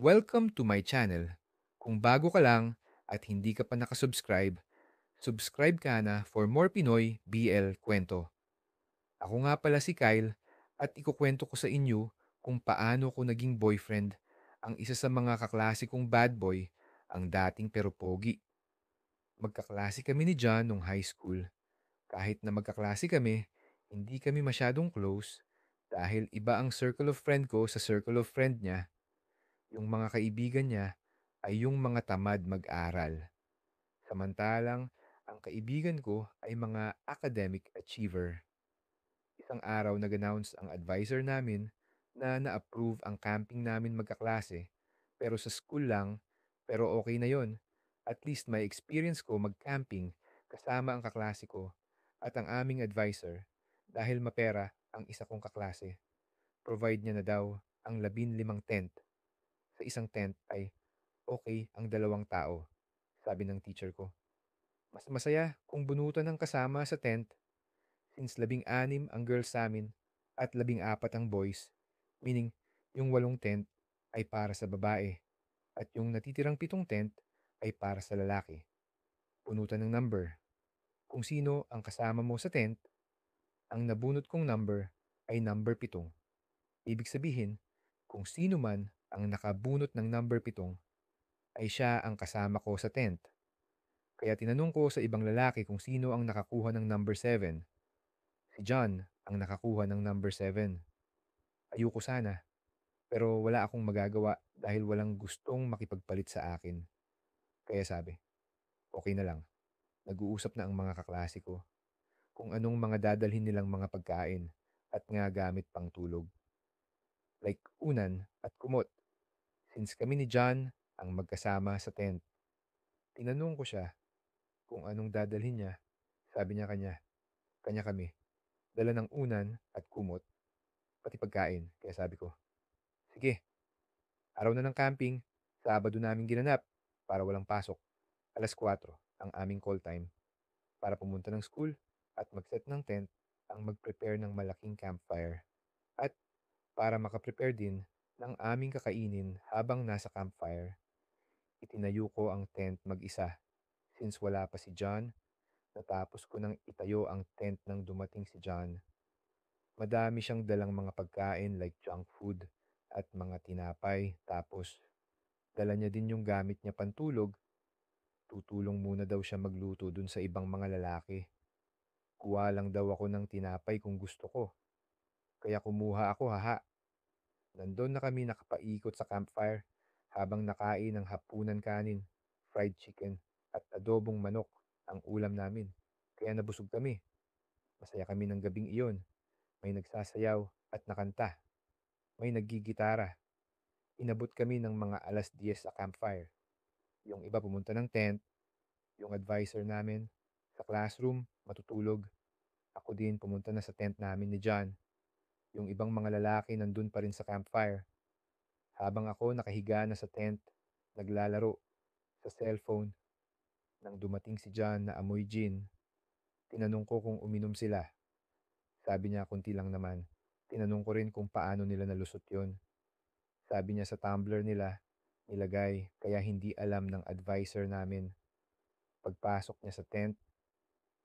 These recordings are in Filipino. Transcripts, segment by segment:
Welcome to my channel. Kung bago ka lang at hindi ka pa nakasubscribe, subscribe ka na for more Pinoy BL kwento. Ako nga pala si Kyle at ikukwento ko sa inyo kung paano ko naging boyfriend ang isa sa mga kaklase kong bad boy, ang dating pero pogi. Magkaklase kami ni John nung high school. Kahit na magkaklase kami, hindi kami masyadong close dahil iba ang circle of friend ko sa circle of friend niya. Yung mga kaibigan niya ay yung mga tamad mag-aral. Samantalang ang kaibigan ko ay mga academic achiever. Isang araw nag-announce ang advisor namin na na-approve ang camping namin magkaklase. Pero sa school lang, pero okay na yon. At least may experience ko mag-camping kasama ang kaklase ko at ang aming advisor dahil mapera ang isa kong kaklase. Provide niya na daw ang 15 tent. Sa isang tent ay okay ang 2 tao, sabi ng teacher ko. Mas masaya kung bunutan ng kasama sa tent since 16 ang girls sa'min at 14 ang boys, meaning yung 8 tent ay para sa babae at yung natitirang 7 tent ay para sa lalaki. Bunutan ng number. Kung sino ang kasama mo sa tent, ang nabunot kong number ay number 7. Ibig sabihin, kung sino man ang nakabunot ng number 7 ay siya ang kasama ko sa tent. Kaya tinanong ko sa ibang lalaki kung sino ang nakakuha ng number 7. Si John ang nakakuha ng number 7. Ayoko sana, pero wala akong magagawa dahil walang gustong makipagpalit sa akin. Kaya sabi, okay na lang. Nag-uusap na ang mga kaklase ko kung anong mga dadalhin nilang mga pagkain at nga gamit pang tulog. Like unan at kumot. Since kami ni John ang magkasama sa tent, tinanong ko siya kung anong dadalhin niya. Sabi niya kanya kami. Dala ng unan at kumot, pati pagkain. Kaya sabi ko, sige, araw na ng camping, Sabado namin ginanap para walang pasok. 4:00 ang aming call time para pumunta ng school at mag-set ng tent ang mag-prepare ng malaking campfire. At para makaprepare din ng aming kakainin habang nasa campfire, itinayo ko ang tent mag-isa since wala pa si John. Natapos ko nang itayo ang tent nang dumating si John. Madami siyang dalang mga pagkain like junk food at mga tinapay. Tapos, dala niya din yung gamit niya pantulog. Tutulong muna daw siya magluto dun sa ibang mga lalaki. Kuha lang daw ako ng tinapay kung gusto ko. Kaya kumuha ako haha. Nandun na kami nakapaikot sa campfire habang nakain ng hapunan kanin, fried chicken at adobong manok ang ulam namin. Kaya nabusog kami. Masaya kami ng gabing iyon. May nagsasayaw at nakanta. May naggigitara. Inabot kami ng mga 10:00 sa campfire. Yung iba pumunta ng tent, yung advisor namin, sa classroom, matutulog. Ako din pumunta na sa tent namin ni John. Yung ibang mga lalaki nandun pa rin sa campfire. Habang ako nakahiga na sa tent, naglalaro sa cellphone. Nang dumating si John na amoy gin, tinanong ko kung uminom sila. Sabi niya kunti lang naman. Tinanong ko rin kung paano nila nalusot yon. Sabi niya sa tumbler nila, nilagay kaya hindi alam ng advisor namin. Pagpasok niya sa tent,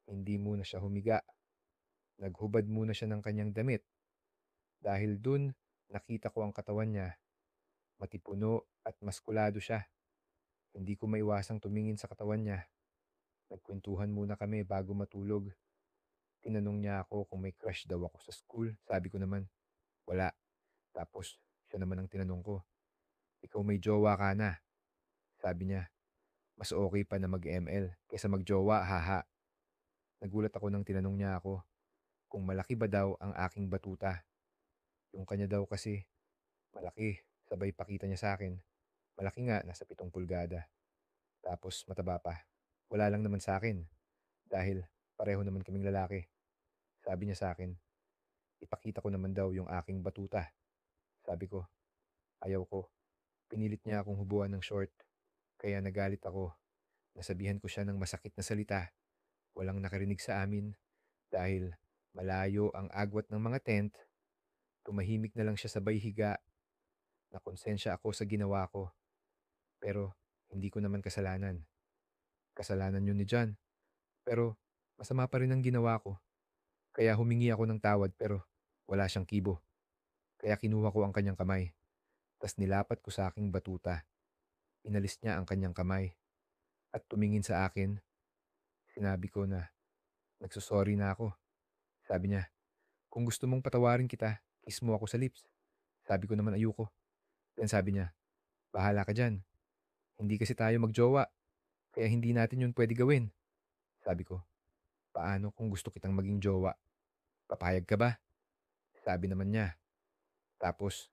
hindi muna siya humiga. Naghubad muna siya ng kanyang damit. Dahil dun, nakita ko ang katawan niya. Matipuno at maskulado siya. Hindi ko maiwasang tumingin sa katawan niya. Nagkwentuhan muna kami bago matulog. Tinanong niya ako kung may crush daw ako sa school. Sabi ko naman, wala. Tapos, siya naman ang tinanong ko, ikaw may jowa ka na. Sabi niya, mas okay pa na mag-ML kaysa magjowa, haha. Nagulat ako nang tinanong niya ako kung malaki ba daw ang aking batuta. Yung kanya daw kasi, malaki. Sabay pakita niya sa akin. Malaki nga, nasa 7 pulgada. Tapos mataba pa. Wala lang naman sa akin dahil pareho naman kaming lalaki. Sabi niya sa akin, ipakita ko naman daw yung aking batuta. Sabi ko, ayaw ko. Pinilit niya akong hubuan ng short. Kaya nagalit ako. Nasabihan ko siya ng masakit na salita. Walang nakarinig sa amin dahil malayo ang agwat ng mga tent. Tumahimik na lang siya sabay higa. Nakonsensya ako sa ginawa ko, pero hindi ko naman kasalanan. Kasalanan yun ni John, pero masama pa rin ang ginawa ko. Kaya humingi ako ng tawad pero wala siyang kibo. Kaya kinuha ko ang kanyang kamay, tas nilapat ko sa aking batuta. Inalis niya ang kanyang kamay at tumingin sa akin. Sinabi ko na nagsusorry na ako. Sabi niya, kung gusto mong patawarin kita, kiss mo ako sa lips. Sabi ko naman ayoko. Then sabi niya, bahala ka dyan. Hindi kasi tayo magjowa, kaya hindi natin yun pwede gawin. Sabi ko, paano kung gusto kitang maging jowa? Papayag ka ba? Sabi naman niya. Tapos,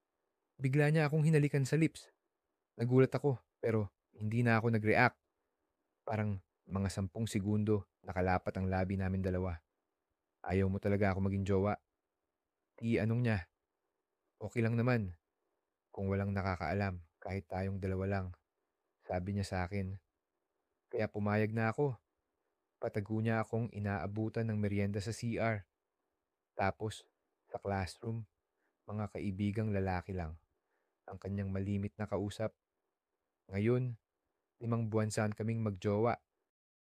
bigla niya akong hinalikan sa lips. Nagulat ako, pero hindi na ako nag-react. Parang mga 10 segundo nakalapat ang labi namin dalawa. Ayaw mo talaga ako maging jowa. Di anong niya, okay lang naman kung walang nakakaalam kahit tayong dalawa lang. Sabi niya sa akin. Kaya pumayag na ako. Patago niya akong inaabutan ng merienda sa CR. Tapos, sa classroom, mga kaibigang lalaki lang ang kanyang malimit na kausap. Ngayon, 5 buwan saan kaming magjowa.